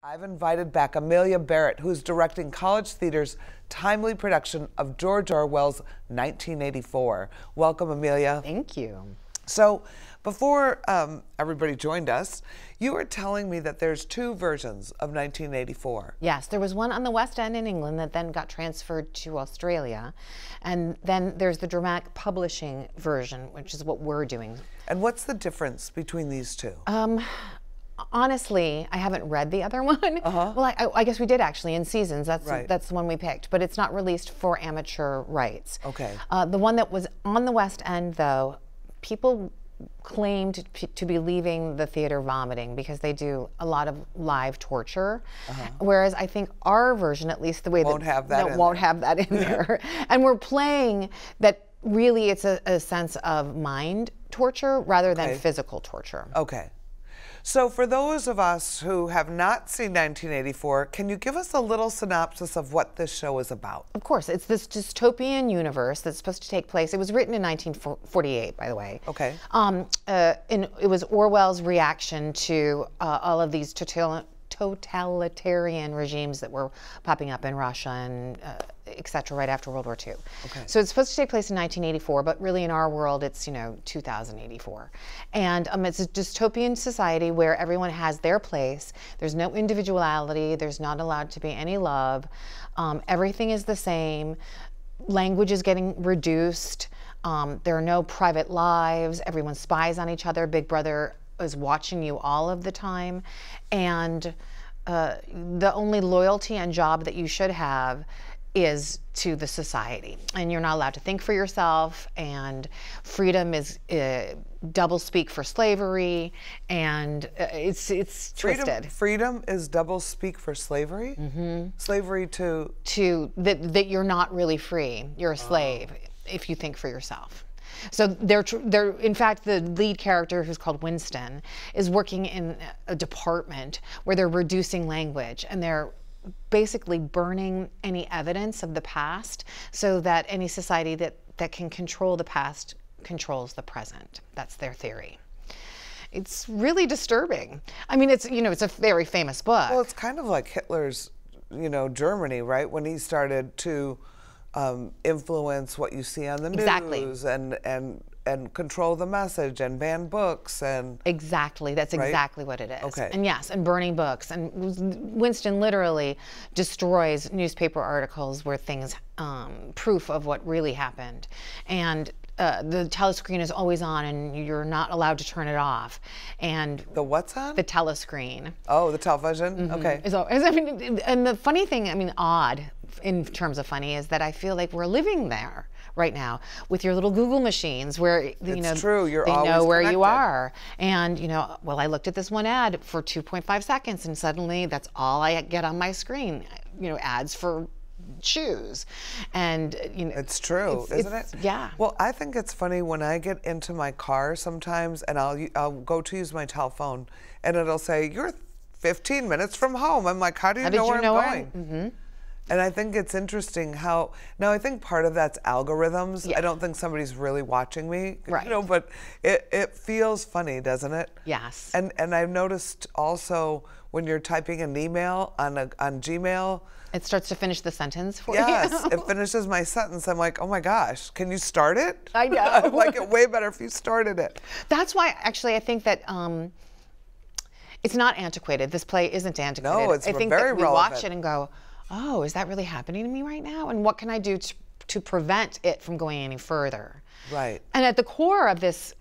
I've invited back Amelia Barrett, who's directing College Theater's timely production of George Orwell's 1984. Welcome, Amelia. Thank you. So, before everybody joined us, you were telling me that there's two versions of 1984. Yes, there was one on the West End in England that then got transferred to Australia. And then there's the dramatic publishing version, which is what we're doing. And what's the difference between these two? Honestly, I haven't read the other one. Well, I guess we did actually in Seasons. That's Right. that's the one we picked, but it's not released for amateur rights. Okay. The one that was on the West End, though, people claimed to be leaving the theater vomiting because they do a lot of live torture, whereas I think our version, at least the way won't have that in there, and we're playing that really it's a sense of mind torture rather than physical torture. Okay. So for those of us who have not seen 1984, can you give us a little synopsis of what this show is about? Of course, it's this dystopian universe that's supposed to take place. It was written in 1948, by the way. Okay. And it was Orwell's reaction to all of these totalitarian regimes that were popping up in Russia and et cetera right after World War II. Okay. So it's supposed to take place in 1984, but really in our world it's 2084. And it's a dystopian society where everyone has their place. There's no individuality. There's not allowed to be any love. Everything is the same. Language is getting reduced. There are no private lives. Everyone spies on each other. Big Brother is watching you all of the time, and the only loyalty and job that you should have is to the society, and you're not allowed to think for yourself, and freedom is double speak for slavery, and it's twisted. Freedom is double speak for slavery? Slavery to that you're not really free. You're a slave if you think for yourself. So they're in fact, the lead character, who's called Winston, is working in a department where they're reducing language, and they're basically burning any evidence of the past so that any society that can control the past controls the present. That's their theory. It's really disturbing. I mean, it's it's a very famous book. Well, it's kind of like Hitler's, Germany, right? When he started to influence what you see on the news and control the message and ban books and exactly, that's right? exactly what it is. Okay. And yes, and burning books, and Winston literally destroys newspaper articles where things proof of what really happened, and the telescreen is always on and you're not allowed to turn it off. And the what's on? The telescreen. Oh, the television. Okay. So, I mean, and the funny thing, odd in terms of funny, is that I feel like we're living there right now with your little Google machines, where it's true. You're they always know where connected. you are. And well, I looked at this one ad for 2.5 seconds, and suddenly that's all I get on my screen. Ads for shoes, and it's true, isn't it? Yeah. Well, I think it's funny when I get into my car sometimes, and I'll go to use my telephone, and it'll say you're 15 minutes from home. I'm like, how do you know where I'm going? And I think it's interesting how, now I think part of that's algorithms. Yeah. I don't think somebody's really watching me, right. But it feels funny, doesn't it? Yes. And I've noticed also when you're typing an email on Gmail, it starts to finish the sentence for yes, you. it finishes my sentence. I'm like, oh my gosh, can you start it? I know. I'd like it way better if you started it. That's why, actually, I think that it's not antiquated. This play isn't antiquated. No, it's I think very that we relevant. watch it and go, oh, is that really happening to me right now? And what can I do to prevent it from going any further? Right. And at the core of this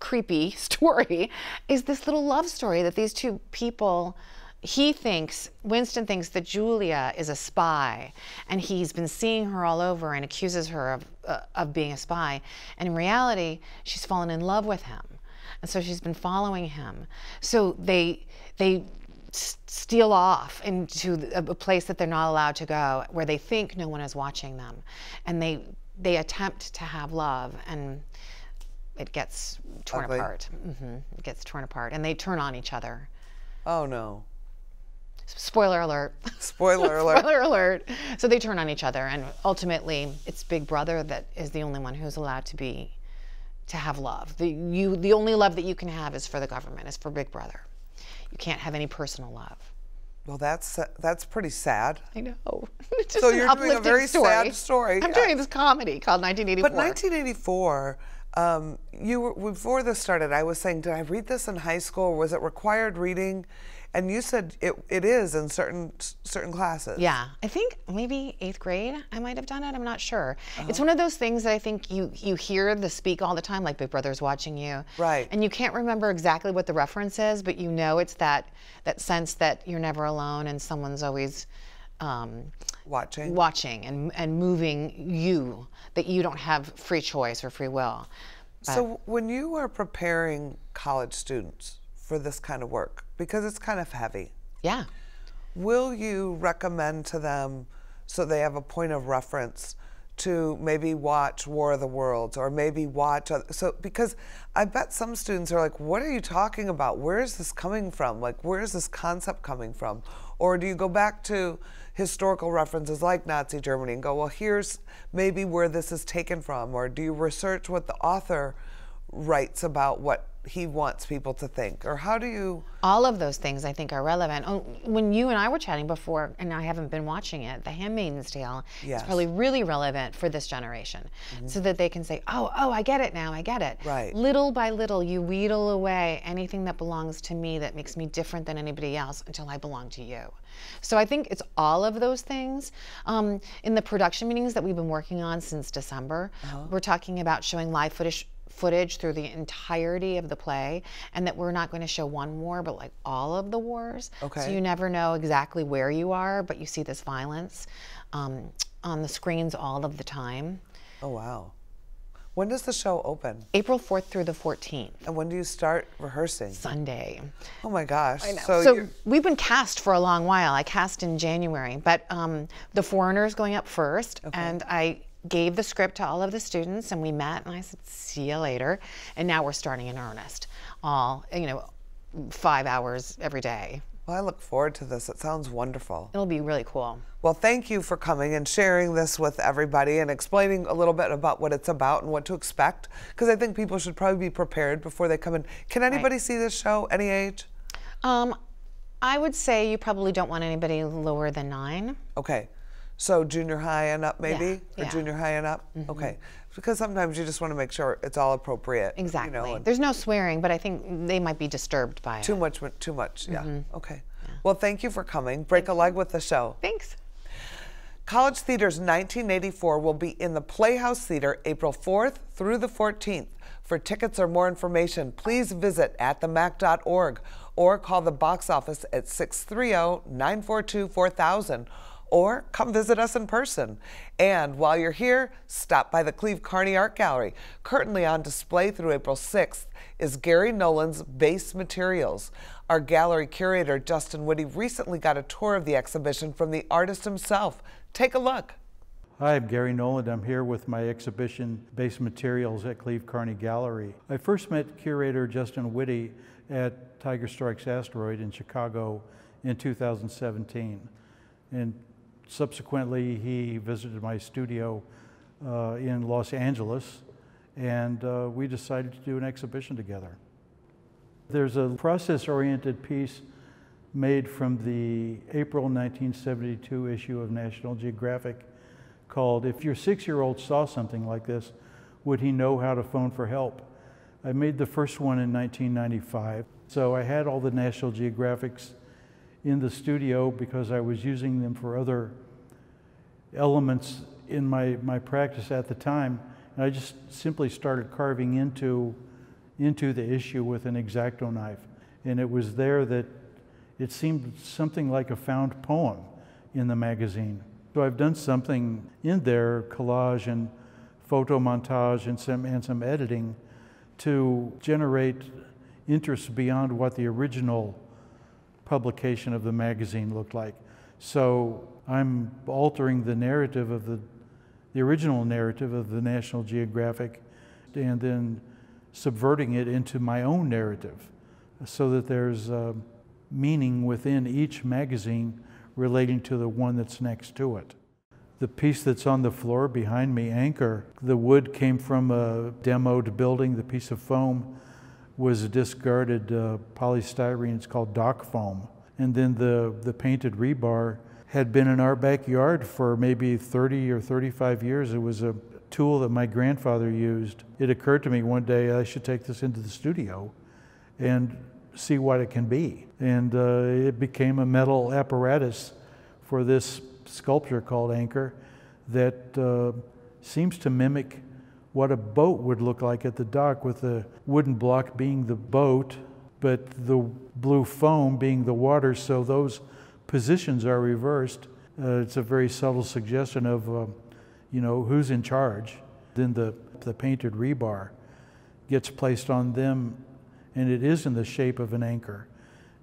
creepy story is this little love story that these two people, Winston thinks that Julia is a spy, and he's been seeing her all over and accuses her of being a spy. And in reality, she's fallen in love with him. And so she's been following him. So they steal off into a place that they're not allowed to go, where they think no one is watching them. And they attempt to have love, and it gets torn apart. It gets torn apart, and they turn on each other. Oh no. Spoiler alert. Spoiler alert. Spoiler alert. So they turn on each other, and ultimately it's Big Brother that is the only one who's allowed to have love. The only love that you can have is for the government, is for Big Brother. You can't have any personal love. Well, that's pretty sad. I know. It's just so you're doing a very sad story. I'm doing this comedy called 1984. But 1984, before this started, I was saying, did I read this in high school? Or was it required reading? And you said it is in certain classes. Yeah, I think maybe 8th grade I might have done it. I'm not sure. It's one of those things that I think you hear the speak all the time, like Big Brother's watching you. Right. And you can't remember exactly what the reference is, but you know it's that sense that you're never alone and someone's always watching and moving you, that you don't have free choice or free will. So when you are preparing college students for this kind of work, because it's kind of heavy. Yeah. Will you recommend to them, so they have a point of reference, to maybe watch War of the Worlds or maybe watch, because I bet some students are like, what are you talking about? Where is this coming from? Like, where is this concept coming from? Or do you go back to historical references like Nazi Germany and go, well, here's maybe where this is taken from? Or do you research what the author writes about what he wants people to think? Or how do you? All of those things I think are relevant. When you and I were chatting before, and I haven't been watching it, The Handmaid's Tale is probably really relevant for this generation, so that they can say, oh, I get it now, I get it. Right. Little by little, you wheedle away anything that belongs to me that makes me different than anybody else until I belong to you. So I think it's all of those things. In the production meetings that we've been working on since December, we're talking about showing live footage through the entirety of the play, and that we're not going to show one war, but like all of the wars. Okay. So you never know exactly where you are, but you see this violence on the screens all of the time. Oh, wow. When does the show open? April 4th through the 14th. And when do you start rehearsing? Sunday. Oh my gosh. I know. So we've been cast for a long while. I cast in January, but The Foreigner's going up first, and I gave the script to all of the students, and we met, and I said, see you later. And now we're starting in earnest, 5 hours every day. Well, I look forward to this. It sounds wonderful. It'll be really cool. Well, thank you for coming and sharing this with everybody and explaining a little bit about what it's about and what to expect, because I think people should probably be prepared before they come in. Can anybody see this show, any age? I would say you probably don't want anybody lower than 9. Okay. So junior high and up, maybe? Yeah. Or junior high and up? Okay. Because sometimes you just want to make sure it's all appropriate. Exactly. You know, there's no swearing, but I think they might be disturbed by it. Too much, yeah. Okay. Yeah. Well, thank you for coming. Break a leg with the show. Thanks. College Theater's 1984 will be in the Playhouse Theater April 4th through the 14th. For tickets or more information, please visit atthemac.org or call the box office at 630-942-4000. Or come visit us in person. And while you're here, stop by the Cleve Carney Art Gallery. Currently on display through April 6th is Gary Nolan's Base Materials. Our gallery curator, Justin Whitty, recently got a tour of the exhibition from the artist himself. Take a look. Hi, I'm Gary Nolan. I'm here with my exhibition, Base Materials, at Cleve Carney Gallery. I first met curator Justin Whitty at Tiger Strikes Asteroid in Chicago in 2017. And subsequently, he visited my studio in Los Angeles, and we decided to do an exhibition together. There's a process-oriented piece made from the April 1972 issue of National Geographic called "If Your 6-Year-Old Saw Something Like This, Would He Know How to Phone for Help?" I made the first one in 1995. So I had all the National Geographics in the studio because I was using them for other elements in my practice at the time. And I just simply started carving into the issue with an X-Acto knife. And it was there that it seemed something like a found poem in the magazine. So I've done something in there, collage and photo montage and some editing, to generate interest beyond what the original publication of the magazine looked like. So I'm altering the narrative of the original narrative of the National Geographic, and then subverting it into my own narrative, so that there's meaning within each magazine relating to the one that's next to it. The piece that's on the floor behind me, Anchor, the wood came from a demoed building. The piece of foam was a discarded polystyrene. It's called dock foam. And then the painted rebar had been in our backyard for maybe 30 or 35 years. It was a tool that my grandfather used. It occurred to me one day I should take this into the studio and see what it can be. And it became a metal apparatus for this sculpture called Anchor that seems to mimic what a boat would look like at the dock, with the wooden block being the boat, but the blue foam being the water, so those positions are reversed. It's a very subtle suggestion of, you know, who's in charge. Then the painted rebar gets placed on them, and it is in the shape of an anchor.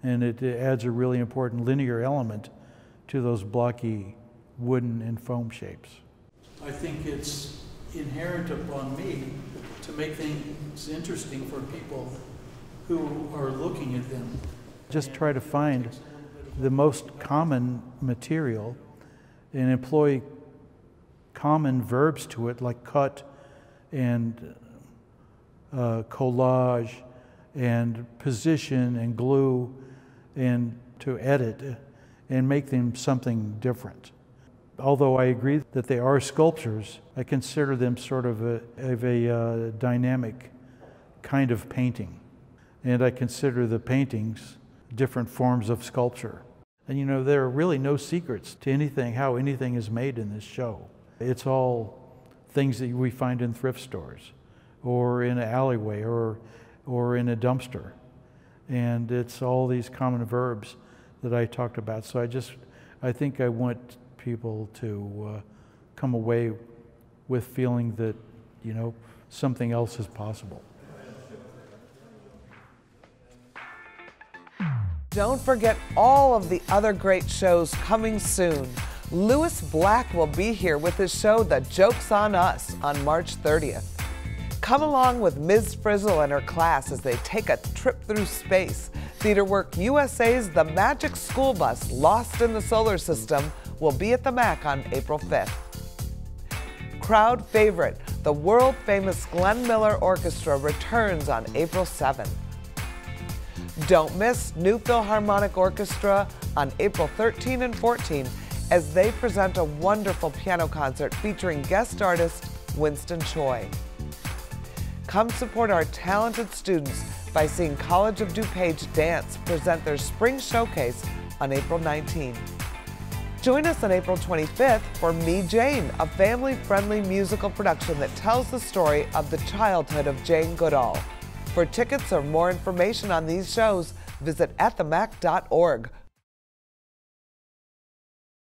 And it adds a really important linear element to those blocky wooden and foam shapes. I think it's inherent upon me to make things interesting for people who are looking at them. Just try to find the most common material and employ common verbs to it, like cut and collage and position and glue, and to edit and make them something different. Although I agree that they are sculptures, I consider them sort of a dynamic kind of painting. And I consider the paintings different forms of sculpture. And you know, there are really no secrets to anything, how anything is made in this show. It's all things that we find in thrift stores, or in an alleyway, or in a dumpster. And it's all these common verbs that I talked about. So I think I want people to come away with feeling that, you know, something else is possible. Don't forget all of the other great shows coming soon. Lewis Black will be here with his show The Joke's on Us on March 30th. Come along with Ms. Frizzle and her class as they take a trip through space. TheaterWork USA's The Magic School Bus, Lost in the Solar System, will be at the MAC on April 5th. Crowd favorite, the world-famous Glenn Miller Orchestra returns on April 7th. Don't miss New Philharmonic Orchestra on April 13 and 14 as they present a wonderful piano concert featuring guest artist Winston Choi. Come support our talented students by seeing College of DuPage Dance present their spring showcase on April 19. Join us on April 25th for Me, Jane, a family-friendly musical production that tells the story of the childhood of Jane Goodall. For tickets or more information on these shows, visit atthemac.org.